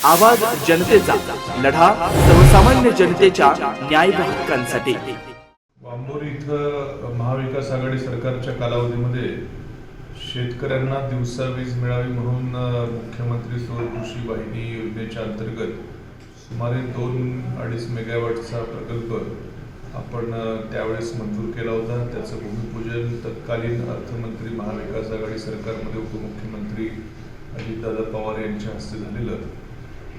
आवाज जनतेचा, लढा सर्वसामान्य जनतेच्या न्याय व हक्कांसाठी। वांबोरी इथं महाविकास आघाडी सरकारच्या कालावधीमध्ये शेतकऱ्यांना दिवसा वीज मिळावी म्हणून मुख्यमंत्री सौर कृषी वाहिनी योजनेच्या अंतर्गत सुमारे 2-2.5 मेगावॅटचा प्रकल्प आपण त्यावेळेस मंजूर केला होता। त्याचं भूमिपूजन तत्कालीन अर्थमंत्री महाविकास आघाडी सरकारमध्ये उपमुख्यमंत्री अजितदादा पवार यांच्या हस्ते झालेलं।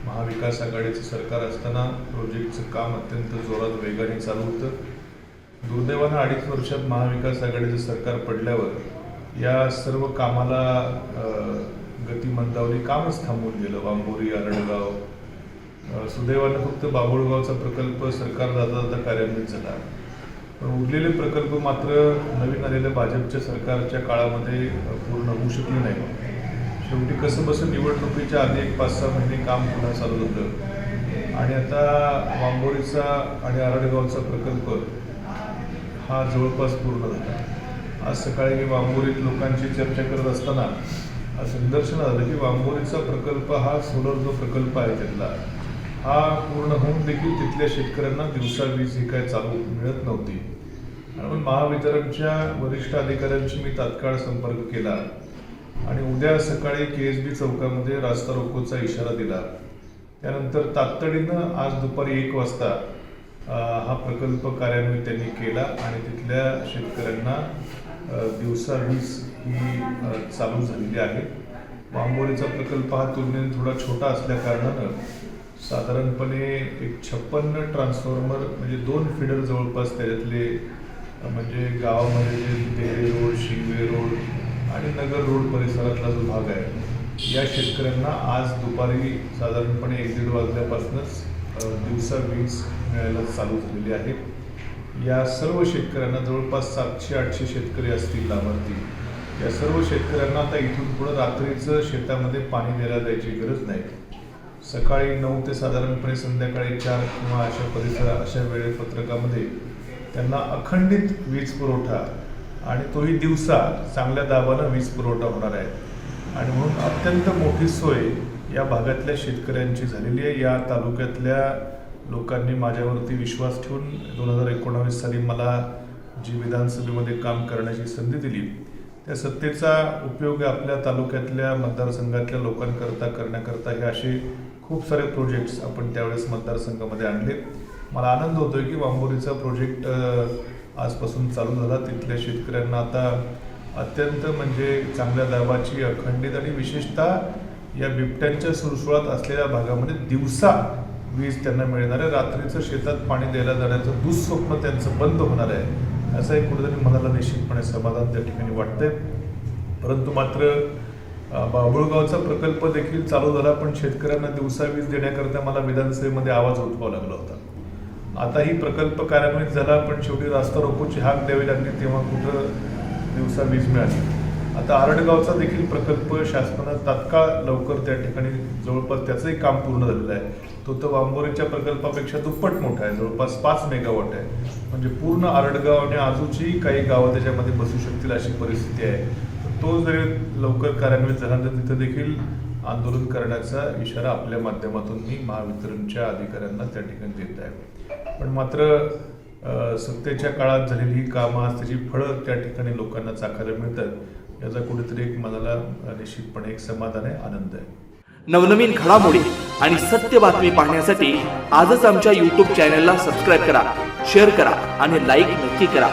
महाविकास आघाडीचं सरकार असताना प्रोजेक्टचं काम अत्यंत जोरात वेगाने चालू होतं। दुर्दैवानं 2.5 वर्षात महाविकास आघाडीचं सरकार पडल्यावर या सर्व कामाला गती मंदावली, कामच थांबून गेलं। वांबोरी, आरडगाव, सुदैवानं फक्त बाभुळगावचा प्रकल्प सरकार जाता जाता कार्यान्वित झाला, पण उरलेले प्रकल्प मात्र नवीन आलेल्या भाजपच्या सरकारच्या काळामध्ये पूर्ण होऊ शकले नाही। शेवटी कसं बसं निवडणुकीच्या आधी 1-5-6 महिने काम पुन्हा चालू होतं आणि आता वांबोरीचा आणि आरडगावचा प्रकल्प हा जवळपास पूर्ण झाला। आज सकाळी मी वांबोरीत लोकांची चर्चा करत असताना असं निदर्शन आलं की वांबोरीचा प्रकल्प हा सोलर जो प्रकल्प आहे त्यातला हा पूर्ण होऊन देखील तिथल्या शेतकऱ्यांना दिवसा वीज ही काय चालू मिळत नव्हती। म्हणून महावितरणच्या वरिष्ठ अधिकाऱ्यांशी मी तात्काळ संपर्क केला आणि उद्या सकाळी KSB चौकामध्ये रास्ता रोकोचा इशारा दिला। त्यानंतर तातडीनं आज दुपारी 1 वाजता हा प्रकल्प कार्यान्वित त्यांनी केला आणि तिथल्या शेतकऱ्यांना दिवसा वीज ही चालू झालेली आहे। वांबोरीचा प्रकल्प हा तुलनेने थोडा छोटा असल्या कारणानं साधारणपणे एक 56 ट्रान्सफॉर्मर म्हणजे 2 फीडर जवळपास त्याच्यातले म्हणजे गावामध्ये जे देहरे रोड, शिंगवे रोड आणि नगर रोड परिसरातला जो भाग आहे या शेतकऱ्यांना आज दुपारी साधारणपणे 1-1.5 वाजल्यापासूनच दिवसा वीज मिळायला चालू झालेली आहे। या सर्व शेतकऱ्यांना जवळपास 700-800 शेतकरी असतील लाभार्थी। या सर्व शेतकऱ्यांना आता इथून पुढे रात्रीचं शेतामध्ये पाणी द्यायला जायची गरज नाही। सकाळी 9 ते साधारणपणे संध्याकाळी 4 किंवा अशा वेळेपत्रकामध्ये त्यांना अखंडित वीज पुरवठा आणि तोही दिवसा चांगल्या दाबानं वीज पुरवठा होणार आहे आणि म्हणून अत्यंत मोठी सोय या भागातल्या शेतकऱ्यांची झालेली आहे। या तालुक्यातल्या लोकांनी माझ्यावरती विश्वास ठेवून 2019 साली मला जी विधानसभेमध्ये काम करण्याची संधी दिली त्या सत्तेचा उपयोग आपल्या तालुक्यातल्या मतदारसंघातल्या लोकांकरता करण्याकरता हे असे खूप सारे प्रोजेक्ट्स आपण त्यावेळेस मतदारसंघामध्ये आणले। मला आनंद होतोय की वांबोरीचा प्रोजेक्ट आजपासून चालू झाला। तिथल्या शेतकऱ्यांना आता अत्यंत म्हणजे चांगल्या दाबाची अखंडित आणि विशेषतः या बिबट्यांच्या सुळसुळात असलेल्या भागामध्ये दिवसा वीज त्यांना मिळणार आहे। रात्रीचं शेतात पाणी द्यायला जाण्याचं दुःस्वप्न त्यांचं बंद होणार आहे असं एक कुठेतरी मनाला निश्चितपणे समाधान त्या ठिकाणी वाटतंय। परंतु मात्र बाभुळगावचा प्रकल्प देखील चालू झाला, पण शेतकऱ्यांना दिवसा वीज देण्याकरता मला विधानसभेमध्ये आवाज उठवावा लागला होता। आता ही प्रकल्प कार्यान्वित झाला, पण शेवटी रास्ता रोकोची हाक द्यावी लागली तेव्हा कुठं दिवसा वीज मिळाली। आता आरडगावचा देखील प्रकल्प शासनानं तात्काळ लवकर त्या ठिकाणी जवळपास त्याचंही काम पूर्ण झालेलं आहे। तो तर वांबोरीच्या प्रकल्पापेक्षा दुप्पट मोठा आहे, जवळपास 5 मेगावॉट आहे। म्हणजे पूर्ण आरडगाव आणि आजूची काही गावं त्याच्यामध्ये बसू शकतील अशी परिस्थिती आहे। तो जरी लवकर कार्यान्वित झाला तर तिथं देखील आंदोलन करण्याचा इशारा आपल्या माध्यमातून मी महावितरणच्या अधिकाऱ्यांना त्या ठिकाणी देत आहे। पण मात्र सत्तेच्या काळात झालेली ही कामं आज त्याची फळं त्या ठिकाणी लोकांना चाखायला मिळतात याचा कुठेतरी एक मनाला निश्चितपणे एक समाधान आहे, आनंद आहे। नवनवीन घडामोडी आणि सत्य बातमी पाहण्यासाठी आजच आमच्या YouTube चॅनलला सबस्क्राईब करा, शेअर करा आणि लाईक नक्की करा।